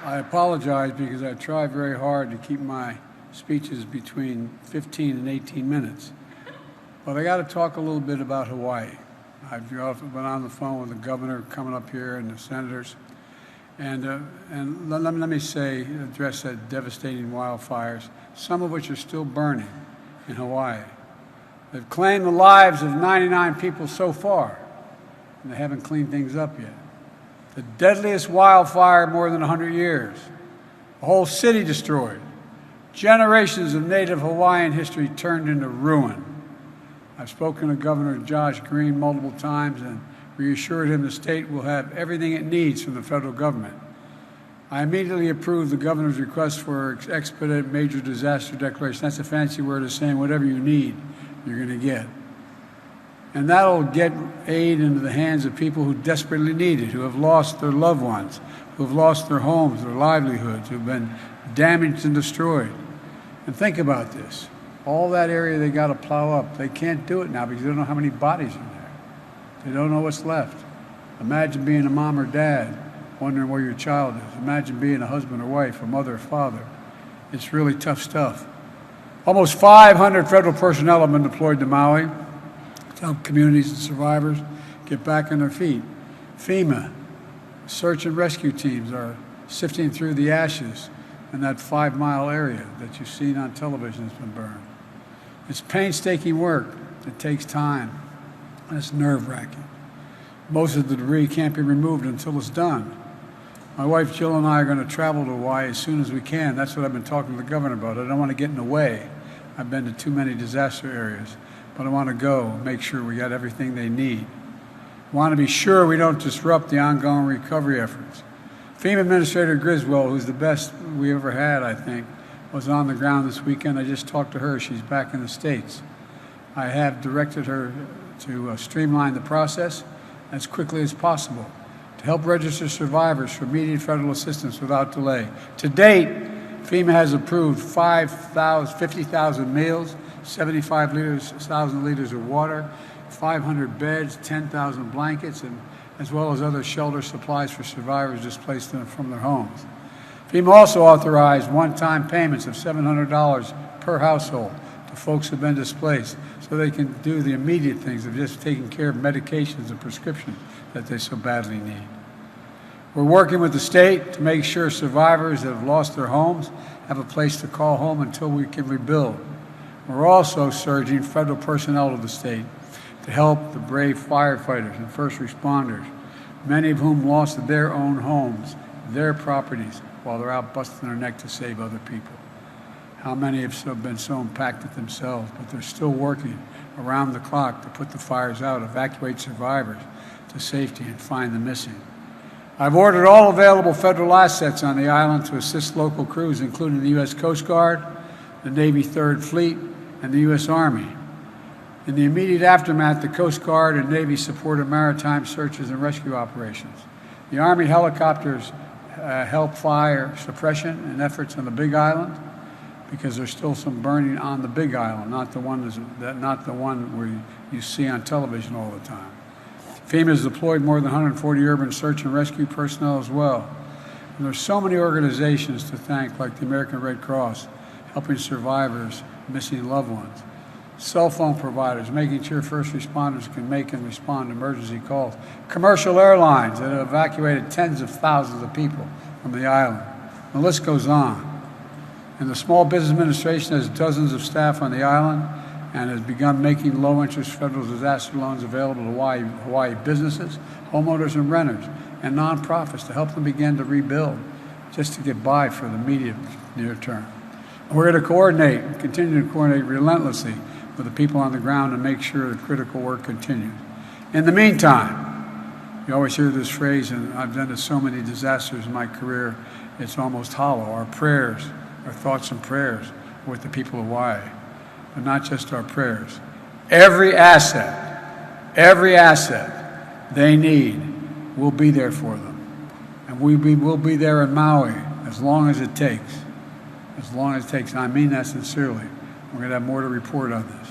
I apologize because I try very hard to keep my speeches between 15 and 18 minutes. But I got to talk a little bit about Hawaii. I've been on the phone with the governor coming up here and the senators. And let me address that devastating wildfires, some of which are still burning in Hawaii. They've claimed the lives of 99 people so far, and they haven't cleaned things up yet. The deadliest wildfire in more than 100 years. A whole city destroyed. Generations of native Hawaiian history turned into ruin. I've spoken to Governor Josh Green multiple times and reassured him the state will have everything it needs from the federal government. I immediately approved the governor's request for expedited major disaster declaration. That's a fancy word of saying whatever you need, you're going to get. And that'll get aid into the hands of people who desperately need it, who have lost their loved ones, who have lost their homes, their livelihoods, who've been damaged and destroyed. And think about this. All that area they got to plow up, they can't do it now because they don't know how many bodies are there. They don't know what's left. Imagine being a mom or dad, wondering where your child is. Imagine being a husband or wife, a mother or father. It's really tough stuff. Almost 500 federal personnel have been deployed to Maui to help communities and survivors get back on their feet. FEMA, search and rescue teams are sifting through the ashes in that 5-mile area that you've seen on television that's been burned. It's painstaking work. It takes time. And it's nerve-wracking. Most of the debris can't be removed until it's done. My wife Jill and I are going to travel to Hawaii as soon as we can. That's what I've been talking to the governor about. I don't want to get in the way. I've been to too many disaster areas, but I want to go and make sure we got everything they need. I want to be sure we don't disrupt the ongoing recovery efforts. FEMA Administrator Griswold, who's the best we ever had, I think, was on the ground this weekend. I just talked to her. She's back in the States. I have directed her to streamline the process as quickly as possible to help register survivors for immediate federal assistance without delay. To date, FEMA has approved 50,000 meals, 75,000 liters of water, 500 beds, 10,000 blankets, and as well as other shelter supplies for survivors displaced from their homes. FEMA also authorized one-time payments of $700 per household to folks who've been displaced so they can do the immediate things of just taking care of medications and prescriptions that they so badly need. We're working with the state to make sure survivors that have lost their homes have a place to call home until we can rebuild. We're also surging federal personnel to the state to help the brave firefighters and first responders, many of whom lost their own homes, their properties, while they're out busting their neck to save other people. How many have been so impacted themselves, but they're still working around the clock to put the fires out, evacuate survivors to safety, and find the missing. I've ordered all available federal assets on the island to assist local crews, including the U.S. Coast Guard, the Navy 3rd Fleet, and the U.S. Army. In the immediate aftermath, the Coast Guard and Navy supported maritime searches and rescue operations. The Army helicopters help fire suppression and efforts on the Big Island because there's still some burning on the Big Island, not the one where you see on television all the time. FEMA has deployed more than 140 urban search and rescue personnel as well. And there's so many organizations to thank, like the American Red Cross, helping survivors, missing loved ones. Cell phone providers, making sure first responders can make and respond to emergency calls. Commercial airlines that have evacuated tens of thousands of people from the island. The list goes on. And the Small Business Administration has dozens of staff on the island and has begun making low-interest federal disaster loans available to Hawaii businesses, homeowners and renters, and nonprofits to help them begin to rebuild, just to get by for the immediate near term. We're going to coordinate and continue to coordinate relentlessly with the people on the ground to make sure the critical work continues. In the meantime, you always hear this phrase, and I've done it so many disasters in my career, it's almost hollow. Our prayers, our thoughts and prayers are with the people of Hawaii, but not just our prayers. Every asset they need, we'll be there for them. And we'll be there in Maui as long as it takes. As long as it takes. And I mean that sincerely. We're going to have more to report on this.